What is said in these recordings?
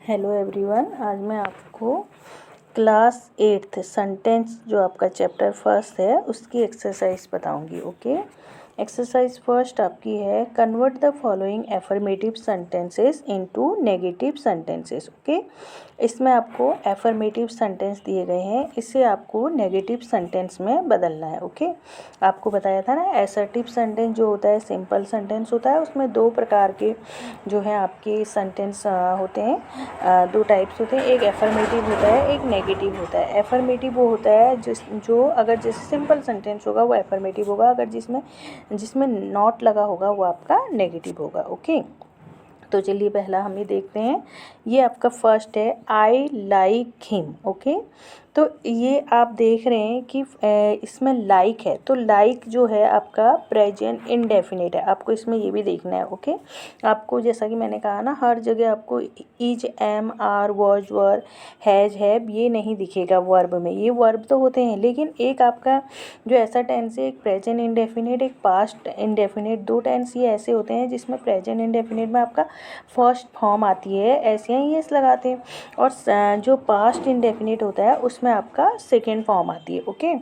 Hello everyone, आज मैं आपको क्लास 8th सेंटेंस जो आपका चैप्टर फर्स्ट है उसकी एक्सरसाइज बताऊंगी। ओके, एक्सरसाइज फर्स्ट आपकी है convert the following affirmative sentences into negative sentences. Okay, इसमें आपको एफर्मेटिव सेंटेंस दिए गए हैं, इसे आपको नेगेटिव सेंटेंस में बदलना है। ओके, आपको बताया था ना, असर्टिव सेंटेंस जो होता है सिंपल सेंटेंस होता है, उसमें दो प्रकार के जो है आपके सेंटेंस होते हैं, दो टाइप्स होते हैं, एक एफर्मेटिव होता है, एक नेगेटिव होता है। एफर्मेटिव वो होता है जो अगर जैसे सिंपल सेंटेंस होगा वो एफर्मेटिव होगा, अगर जिसमें नॉट लगा होगा वो आपका नेगेटिव होगा। ओके, तो चलिए पहला हम ये देखते हैं। ये आपका फर्स्ट है, आई लाइक हिम। ओके, तो ये आप देख रहे हैं कि इसमें लाइक है, तो लाइक जो है आपका प्रेजेंट इंडेफिनिट है, आपको इसमें ये भी देखना है। ओके, आपको जैसा कि मैंने कहा ना, हर जगह आपको is, am, are, was, were, has, have ये नहीं दिखेगा वर्ब में। ये वर्ब तो होते हैं, लेकिन एक आपका जो ऐसा टेंस है, एक प्रेजेंट इंडेफिनिट, एक पास्ट इंडेफिनिट, दो टेंस ये ऐसे होते हैं जिसमें प्रेजेंट इंडेफिनिट में आपका फर्स्ट फॉर्म आती है, ऐसे ही एस लगाते हैं, और जो पास्ट इंडेफिनिट होता है उसमें आपका सेकेंड फॉर्म आती है। ओके,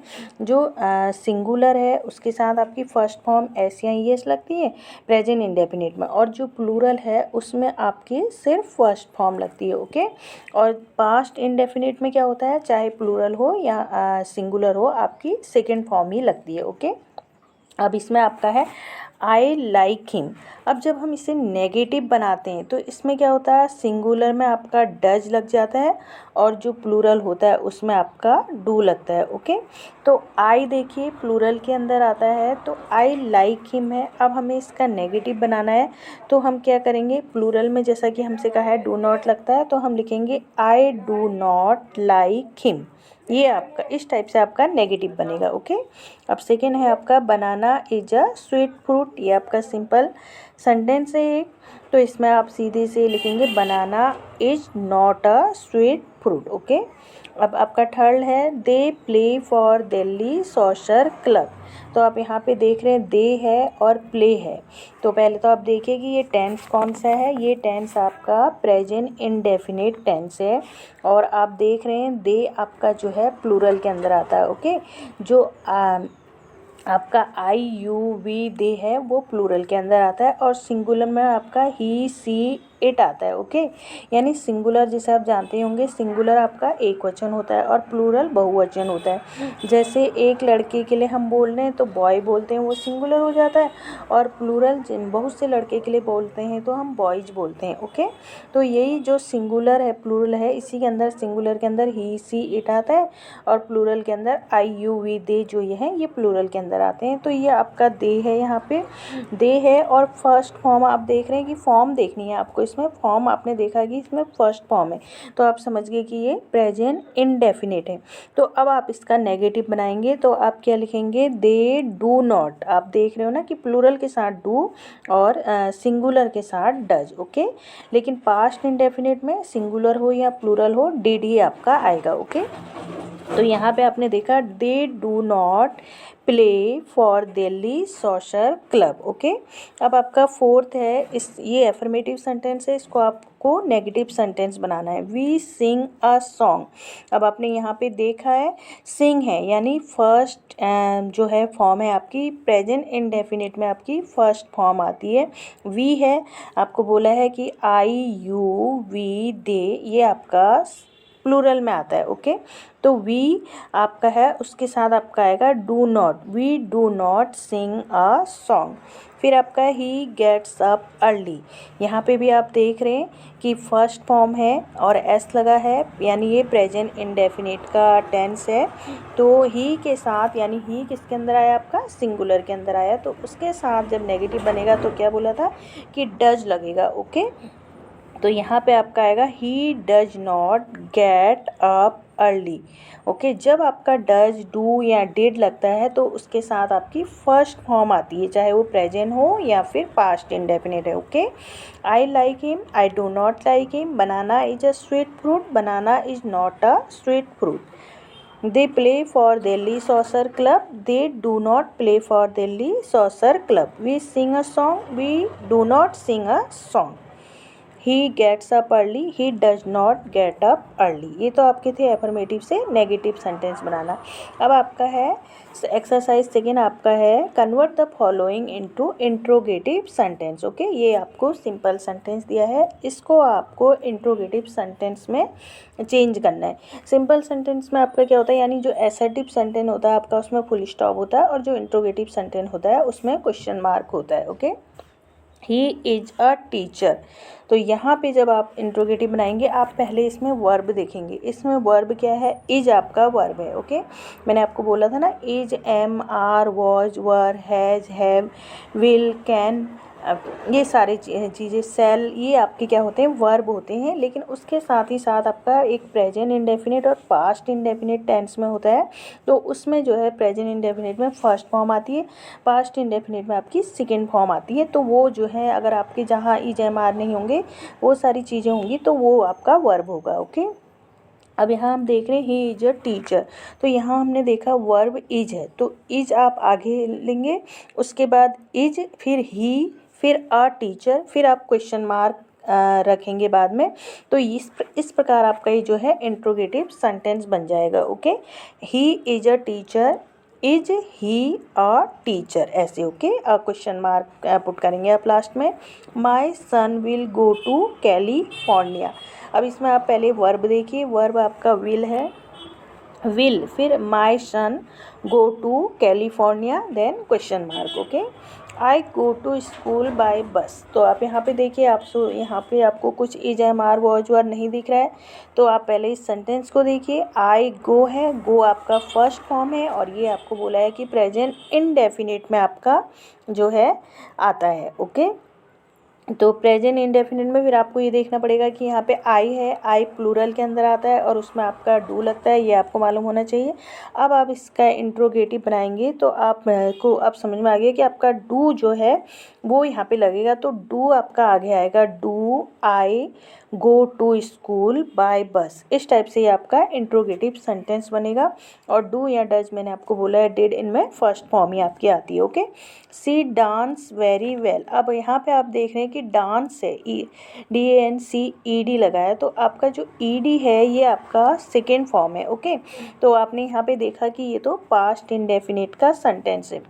जो सिंगुलर है उसके साथ आपकी फर्स्ट फॉर्म एस या एस लगती है प्रेजेंट इंडेफिनिट में, और जो प्लूरल है उसमें आपकी सिर्फ फर्स्ट फॉर्म लगती है। ओके, और पास्ट इंडेफिनिट में क्या होता है, चाहे प्लूरल हो या सिंगुलर हो, आपकी सेकेंड फॉर्म ही लगती है। ओके, अब इसमें आपका है आई लाइक हिम। अब जब हम इसे नेगेटिव बनाते हैं तो इसमें क्या होता है, सिंगुलर में आपका डज लग जाता है और जो प्लूरल होता है उसमें आपका डू लगता है। ओके, तो आई देखिए प्लूरल के अंदर आता है, तो आई लाइक हिम है। अब हमें इसका नेगेटिव बनाना है, तो हम क्या करेंगे, प्लूरल में जैसा कि हमसे कहा है डू नॉट लगता है, तो हम लिखेंगे आई डू नॉट लाइक हिम। ये आपका इस टाइप से आपका नेगेटिव बनेगा। ओके, अब सेकेंड है आपका बनाना इज अ स्वीट फ्रूट। ये आपका सिंपल सेंटेंस है एक, तो इसमें आप सीधे से लिखेंगे banana is not a sweet fruit. Okay, अब आपका थर्ड है they play for Delhi social club. तो आप यहाँ पे देख रहे हैं दे है और प्ले है, तो पहले तो आप देखिए कि ये टेंस कौन सा है। ये टेंस आपका प्रेजेंट इंडेफिनिट टेंस है, और आप देख रहे हैं दे आपका जो है प्लूरल के अंदर आता है। ओके, जो आपका आई यू वी दे है वो प्लूरल के अंदर आता है, और सिंगुलर में आपका ही सी इट आता है। ओके, यानी सिंगुलर जैसे आप जानते होंगे, सिंगुलर आपका एक वचन होता है और प्लूरल बहुवचन होता है। जैसे एक लड़के के लिए हम बोल रहे हैं तो बॉय बोलते हैं, वो सिंगुलर हो जाता है, और प्लूरल बहुत से लड़के के लिए बोलते हैं तो हम बॉयज बोलते हैं। ओके, तो यही जो सिंगुलर है प्लूरल है, इसी के अंदर सिंगुलर के अंदर ही सी इट आता है, और प्लूरल के अंदर आई यू वी दे जो ये हैं ये प्लूरल के अंदर आते हैं। तो ये आपका दे है, यहाँ पे दे है, और फर्स्ट फॉर्म आप देख रहे हैं कि फॉर्म देखनी है आपको, इसमें फॉर्म आपने देखा कि इसमें फर्स्ट फॉर्म है, तो आप समझ गए कि ये प्रेजेंट इंडेफिनिट है। तो अब आप इसका नेगेटिव बनाएंगे, तो आप क्या लिखेंगे, दे डू नॉट। आप देख रहे हो ना कि प्लूरल के साथ डू और सिंगुलर के साथ डज। ओके, लेकिन पास्ट इंडेफिनिट में सिंगुलर हो या प्लूरल हो डिड ही आपका आएगा। ओके, तो यहाँ पे आपने देखा दे do not play for Delhi social club. Okay, अब आपका फोर्थ है, ये एफर्मेटिव सेंटेंस है, इसको आपको नेगेटिव सेंटेंस बनाना है। We sing a song. अब आपने यहाँ पे देखा है सिंग है, यानी फर्स्ट जो है फॉर्म है आपकी प्रेजेंट इंडेफिनिट में आपकी फर्स्ट फॉर्म आती है। वी है, आपको बोला है कि आई यू वी दे, ये आपका प्लूरल में आता है। ओके, तो वी आपका है, उसके साथ आपका आएगा do not, we do not sing a song. फिर आपका ही गेट्स अप अर्ली। यहाँ पे भी आप देख रहे हैं कि फर्स्ट फॉर्म है और एस लगा है, यानी ये प्रेजेंट इंडेफिनिट का टेंस है। तो ही के साथ, यानी ही किसके अंदर आया आपका, सिंगुलर के अंदर आया, तो उसके साथ जब नेगेटिव बनेगा तो क्या बोला था कि डज लगेगा। ओके, तो यहाँ पे आपका आएगा ही does not get up early. Okay, जब आपका डज डू या डिड लगता है तो उसके साथ आपकी फर्स्ट फॉर्म आती है, चाहे वो प्रेजेंट हो या फिर पास्ट इंडेफिनिट है। Okay, I like him, I do not like him, banana is a sweet fruit, banana is not a sweet fruit. They play for Delhi soccer club, they do not play for Delhi soccer club. We sing a song, we do not sing a song. He gets up early, he does not get up early. ये तो आपके थे affirmative से negative sentence बनाना। अब आपका है exercise second, आपका है convert the following into interrogative sentence. Okay, ये आपको सिंपल सेंटेंस दिया है, इसको आपको इंट्रोगेटिव सेंटेंस में चेंज करना है। सिंपल सेंटेंस में आपका क्या होता है, यानी जो एसर्टिव सेंटेंस होता है आपका उसमें फुल स्टॉप होता है, और जो इंट्रोगेटिव सेंटेंस होता है उसमें क्वेश्चन मार्क होता है। Okay, he is a teacher. तो यहाँ पे जब आप इंट्रोगेटिव बनाएंगे आप पहले इसमें वर्ब देखेंगे। इसमें वर्ब क्या है, इज आपका वर्ब है। ओके, मैंने आपको बोला था ना, is, am, are, was, were, has, have, will, can, ये सारी चीज़ें, सेल, ये आपके क्या होते हैं, वर्ब होते हैं। लेकिन उसके साथ ही साथ आपका एक प्रेजेंट इंडेफिनिट और पास्ट इंडेफिनिट टेंस में होता है। तो उसमें जो है प्रेजेंट इंडेफिनिट में फर्स्ट फॉर्म आती है, पास्ट इंडेफिनिट में आपकी सेकेंड फॉर्म आती है। तो वो जो है अगर आपके जहाँ इज, एम, आर नहीं होंगे, वो सारी चीज़ें होंगी, तो वो आपका वर्ब होगा। ओके, अब यहाँ हम देख रहे हैं ही इज अ टीचर। तो यहाँ हमने देखा वर्ब इज है, तो इज आप आगे लेंगे, उसके बाद इज, फिर ही, फिर अ टीचर, फिर आप क्वेश्चन मार्क रखेंगे बाद में। तो इस प्रकार आपका ये जो है इंट्रोगेटिव सेंटेंस बन जाएगा। Okay, he is a teacher, is he a teacher, ऐसे। ओके, क्वेश्चन मार्क पुट करेंगे आप लास्ट में। माई son will go to California. अब इसमें आप पहले वर्ब देखिए, वर्ब आपका विल है, विल, फिर my son go to California, then question mark. Okay, I go to school by bus. तो आप यहाँ पे देखिए, आप यहाँ पे आपको कुछ इज, एम, आर, वॉज, वर नहीं दिख रहा है, तो आप पहले इस सेंटेंस को देखिए। आई गो है, गो आपका फर्स्ट फॉर्म है, और ये आपको बोला है कि प्रेजेंट इनडेफिनिट में आपका जो है आता है। ओके, तो प्रेजेंट इंडेफिनिट में फिर आपको ये देखना पड़ेगा कि यहाँ पे आई है, आई प्लूरल के अंदर आता है और उसमें आपका डू लगता है, ये आपको मालूम होना चाहिए। अब आप इसका इंट्रोगेटिव बनाएंगे तो आप को अब समझ में आ गया कि आपका डू जो है वो यहाँ पे लगेगा। तो डू आपका आगे आएगा, do I go to school by bus. इस टाइप से ये आपका इंट्रोगेटिव सेंटेंस बनेगा। और डू या डज मैंने आपको बोला है, डिड इनमें फर्स्ट फॉर्म ही आपकी आती है। ओके, सी डांस वेरी वेल। अब यहाँ पे आप देख रहे हैं कि डांस है, DANCED लगा है, तो आपका जो ED है ये आपका सेकेंड फॉर्म है। ओके, तो आपने यहाँ पे देखा कि ये तो पास्ट इंडेफिनिट का सेंटेंस है।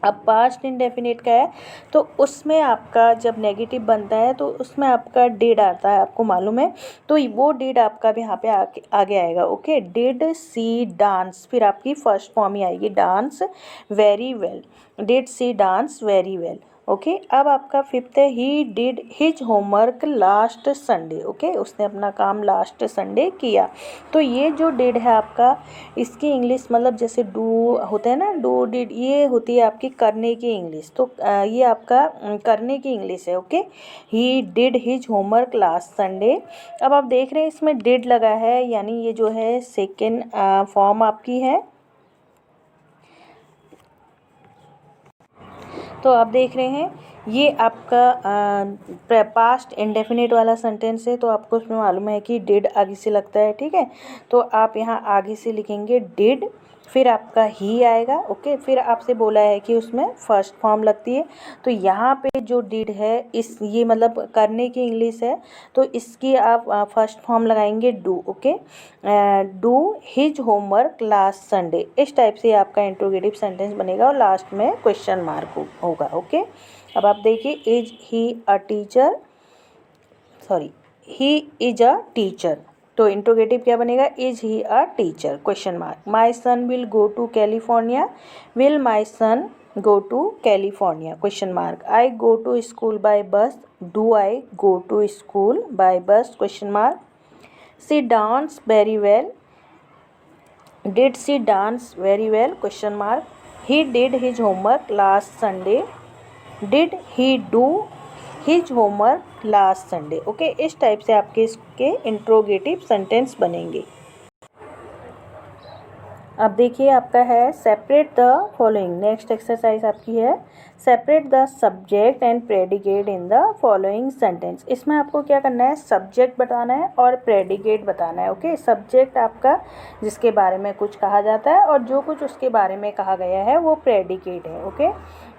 अब पास्ट इंडेफिनिट का है, तो उसमें आपका जब नेगेटिव बनता है तो उसमें आपका डिड आता है, आपको मालूम है। तो वो डिड आपका भी यहाँ पे आगे आएगा। ओके, डिड सी डांस, फिर आपकी फर्स्ट फॉर्म ही आएगी, dance very well, did she dance very well. Okay, अब आपका फिफ्थ है, he did his homework last Sunday. Okay, उसने अपना काम लास्ट संडे किया। तो ये जो डिड है आपका, इसकी इंग्लिश मतलब जैसे डू होता है ना, डू, डिड, ये होती है आपकी करने की इंग्लिश। तो ये आपका करने की इंग्लिश है। Okay, he did his homework last Sunday. अब आप देख रहे हैं इसमें डिड लगा है, यानी ये जो है सेकेंड फॉर्म आपकी है। तो आप देख रहे हैं ये आपका पास्ट इंडेफिनिट वाला सेंटेंस है, तो आपको उसमें मालूम है कि डिड आगे से लगता है। ठीक है, तो आप यहाँ आगे से लिखेंगे डिड, फिर आपका ही आएगा। ओके, फिर आपसे बोला है कि उसमें फर्स्ट फॉर्म लगती है, तो यहाँ पे जो डिड है इस ये मतलब करने की इंग्लिश है, तो इसकी आप फर्स्ट फॉर्म लगाएंगे do. Okay, do his homework last Sunday. इस टाइप से आपका इंट्रोगेटिव सेंटेंस बनेगा और लास्ट में क्वेश्चन मार्क होगा। ओके, अब आप देखिए, is he a teacher, sorry, he is a teacher. तो इंट्रोगेटिव क्या बनेगा, is he a teacher, question mark. My son will go to California, will my son go to California, question mark. I go to school by bus, do I go to school by bus, question mark. She dance very well, did she dance very well, question mark. He did his homework last Sunday, did he do his homework last Sunday. Okay, इस type से आपके इसके interrogative sentence बनेंगे। अब देखिए आपका है separate the following. Next exercise आपकी है separate the subject and predicate in the following sentence. इसमें आपको क्या करना है, सब्जेक्ट बताना है और प्रेडिकेट बताना है। ओके, सब्जेक्ट आपका जिसके बारे में कुछ कहा जाता है और जो कुछ उसके बारे में कहा गया है वो प्रेडिकेट है। ओके,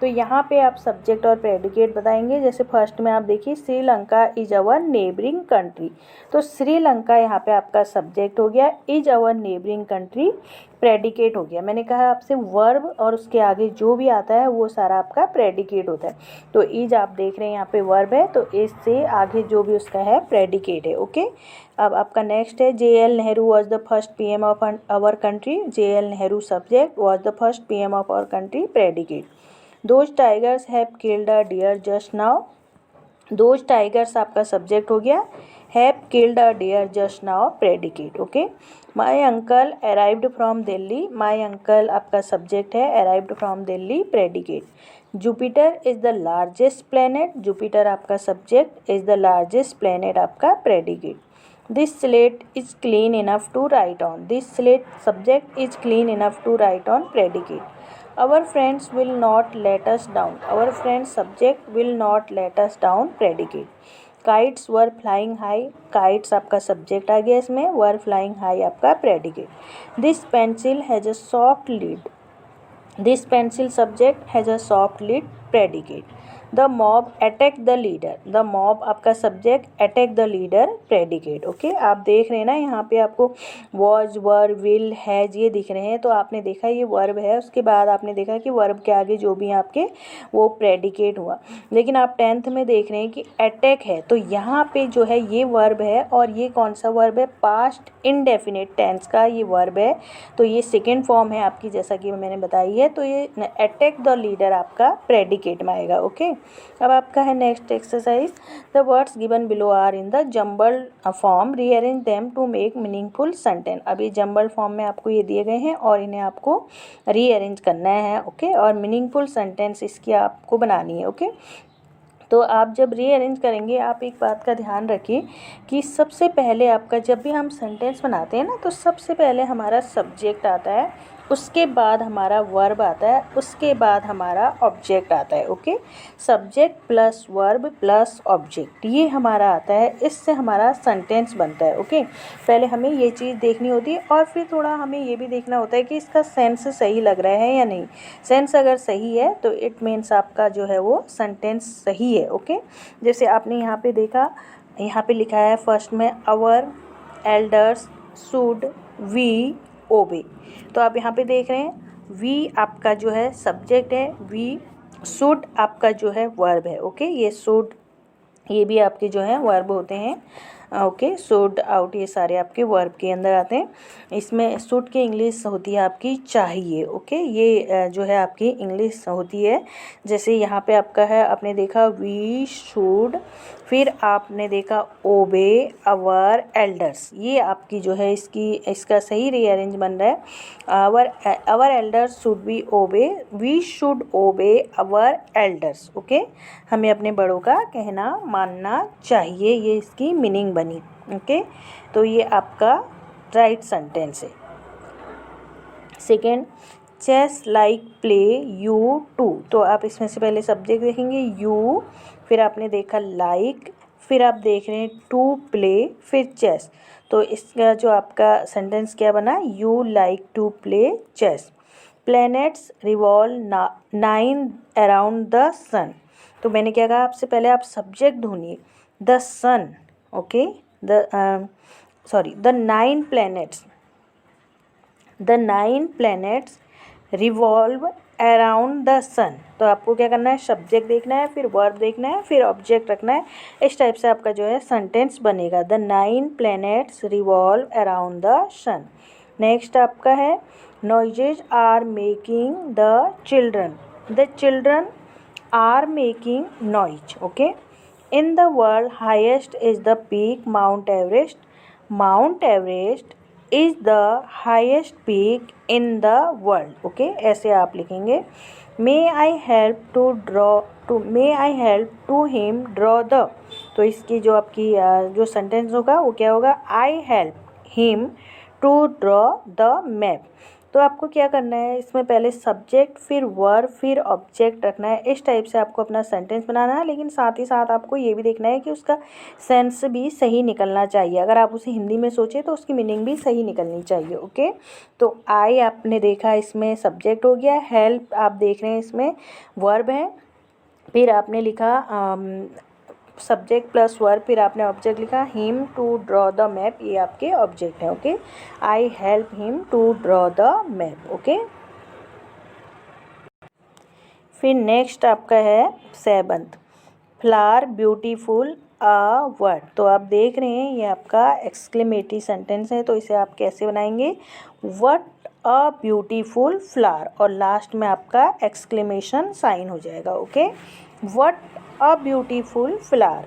तो यहाँ पे आप सब्जेक्ट और प्रेडिकेट बताएंगे। जैसे फर्स्ट में आप देखिए Sri Lanka is our neighbouring country, तो श्रीलंका यहाँ पे आपका सब्जेक्ट हो गया, is our neighbouring country predicate हो गया। मैंने कहा आपसे वर्ब और उसके आगे जो भी आता है वो सारा आपका प्रेडिकेट होता है। तो इज आप देख रहे हैं यहाँ पे वर्ब है, तो इससे आगे जो भी उसका है प्रेडिकेट है। ओके, अब आपका नेक्स्ट है JL Nehru was the first PM of our country. JL Nehru subject, was the first PM of our country predicate. Those tigers have killed a deer just now. Those tigers आपका subject हो गया, have killed a deer just now predicate. Okay, my uncle arrived from Delhi. My uncle आपका subject है, arrived from Delhi predicate. Jupiter is the largest planet. Jupiter आपका subject, is the largest planet आपका predicate. This slate is clean enough to write on. This slate subject, is clean enough to write on predicate. Our friends will not let us down. Our friends subject, will not let us down predicate. Kites were flying high. Kites आपका subject आ गया इसमें, were flying high आपका predicate. This pencil has a soft lid. This pencil subject has a soft lid predicate. The mob attack the leader. The mob आपका subject, attack the leader predicate. Okay, आप देख रहे हैं ना यहाँ पे आपको was, were, will, has ये दिख रहे हैं, तो आपने देखा ये वर्ब है, उसके बाद आपने देखा कि वर्ब के आगे जो भी आपके वो प्रेडिकेट हुआ। लेकिन आप 10th में देख रहे हैं कि अटैक है, तो यहाँ पे जो है ये वर्ब है, और ये कौन सा वर्ब है, पास्ट इंडेफिनिट टेंस का ये वर्ब है, तो ये सेकेंड फॉर्म है आपकी, जैसा कि मैंने बताई है। तो ये अटैक द लीडर आपका प्रेडिकेट में आएगा। ओके, अब आपका है next exercise. The words given below are in the jumbled form, rearrange them to make meaningful sentence. अब ये जम्बल्ड फॉर्म में आपको ये दिए गए हैं और इन्हें आपको रीअरेंज करना है। ओके, और मीनिंगफुल सेंटेंस इसकी आपको बनानी है। ओके, तो आप जब रीअरेंज करेंगे, आप एक बात का ध्यान रखिए कि सबसे पहले आपका जब भी हम सेंटेंस बनाते हैं ना, तो सबसे पहले हमारा सब्जेक्ट आता है, उसके बाद हमारा वर्ब आता है, उसके बाद हमारा ऑब्जेक्ट आता है। Okay, subject plus verb plus object, ये हमारा आता है, इससे हमारा सेंटेंस बनता है। ओके, पहले हमें ये चीज़ देखनी होती है, और फिर थोड़ा हमें ये भी देखना होता है कि इसका सेंस सही लग रहा है या नहीं। सेंस अगर सही है तो इट मीन्स आपका जो है वो सेंटेंस सही है। ओके, जैसे आपने यहाँ पे देखा, यहाँ पे लिखा है फर्स्ट में आवर एल्डर्स शुड वी ओबे, तो आप यहाँ पे देख रहे हैं वी आपका जो है सब्जेक्ट है, वी, शुड आपका जो है वर्ब है। ओके, ये शुड ये भी आपके जो है वर्ब होते हैं। ओके, शुड आउट ये सारे आपके वर्ब के अंदर आते हैं। इसमें शुड की इंग्लिश होती है आपकी चाहिए। ओके, ये जो है आपकी इंग्लिश होती है। जैसे यहाँ पे आपका है, आपने देखा वी शुड, फिर आपने देखा ओबे अवर एल्डर्स, ये आपकी जो है इसका सही रीअरेंज बन रहा है। Our elders should be obey, we should obey our elders. Okay, हमें अपने बड़ों का कहना मानना चाहिए, ये इसकी मीनिंग बनी। ओके, तो ये आपका राइट सेंटेंस है। Second, chess like play you to, तो आप इसमें से पहले सब्जेक्ट देखेंगे यू, फिर आपने देखा लाइक, फिर आप देख रहे हैं टू प्ले, फिर चेस, तो इसका जो आपका सेंटेंस क्या बना, you like to play chess. Planets revolve 9 around the sun, तो मैंने क्या कहा आपसे, पहले आप सब्जेक्ट ढूंढिए, the sun. Okay, the 9 planets, the 9 planets revolve around the sun, तो आपको क्या करना है, सब्जेक्ट देखना है, फिर वर्ब देखना है, फिर ऑब्जेक्ट रखना है। इस टाइप से आपका जो है सेंटेंस बनेगा, the 9 planets revolve around the sun. Next आपका है, noises are making the children, the children are making noise. Okay, in the world highest is the peak Mount Everest, Mount Everest is the highest peak in the world. Okay, ऐसे आप लिखेंगे। May I help to him draw the, तो इसकी जो आपकी जो sentence होगा वो क्या होगा, I help him to draw the map. तो आपको क्या करना है, इसमें पहले सब्जेक्ट फिर वर्ब फिर ऑब्जेक्ट रखना है। इस टाइप से आपको अपना सेंटेंस बनाना है, लेकिन साथ ही साथ आपको ये भी देखना है कि उसका सेंस भी सही निकलना चाहिए। अगर आप उसे हिंदी में सोचें तो उसकी मीनिंग भी सही निकलनी चाहिए। ओके, तो आई आपने देखा इसमें सब्जेक्ट हो गया, हेल्प आप देख रहे हैं इसमें वर्ब है, फिर आपने लिखा सब्जेक्ट प्लस वर्ब, फिर आपने ऑब्जेक्ट लिखा him to draw the map, ये आपके ऑब्जेक्ट है। Okay, I help him to draw the map. Okay, फिर नेक्स्ट आपका है 7th, flower beautiful a word. तो आप देख रहे हैं ये आपका एक्सक्लेमेटरी सेंटेंस है, तो इसे आप कैसे बनाएंगे, व्हाट अ ब्यूटीफुल फ्लावर, और लास्ट में आपका एक्सक्लेमेशन साइन हो जाएगा। Okay, what a beautiful flower.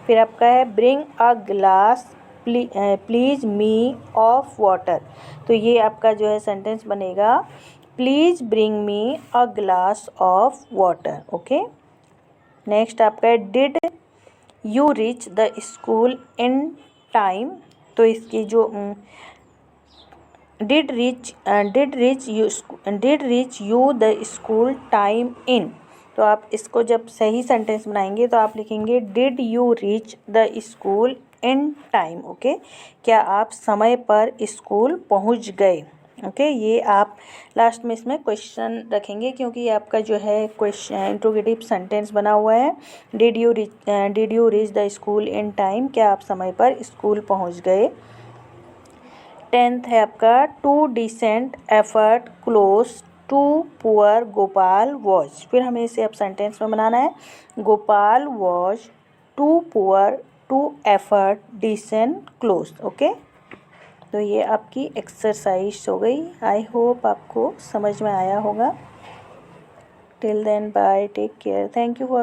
फिर आपका है bring a glass please me of water. तो ये आपका जो है सेंटेंस बनेगा, please bring me a glass of water. Okay, next आपका है did you reach the school in time. तो इसकी जो did reach you the school time in. तो आप इसको जब सही सेंटेंस बनाएंगे तो आप लिखेंगे did you reach the school in time. Okay, क्या आप समय पर स्कूल पहुंच गए। ओके, ये आप लास्ट में इसमें क्वेश्चन रखेंगे, क्योंकि ये आपका जो है क्वेश्चन इंट्रोगेटिव सेंटेंस बना हुआ है। Did you reach the school in time, क्या आप समय पर स्कूल पहुंच गए। 10th है आपका too decent afford clothes to poor Gopal was. फिर हमें इसे अब सेंटेंस में बनाना है, Gopal was too poor to afford decent clothes. Okay, तो ये आपकी एक्सरसाइज हो गई। आई होप आपको समझ में आया होगा। Till then bye, take care, thank you for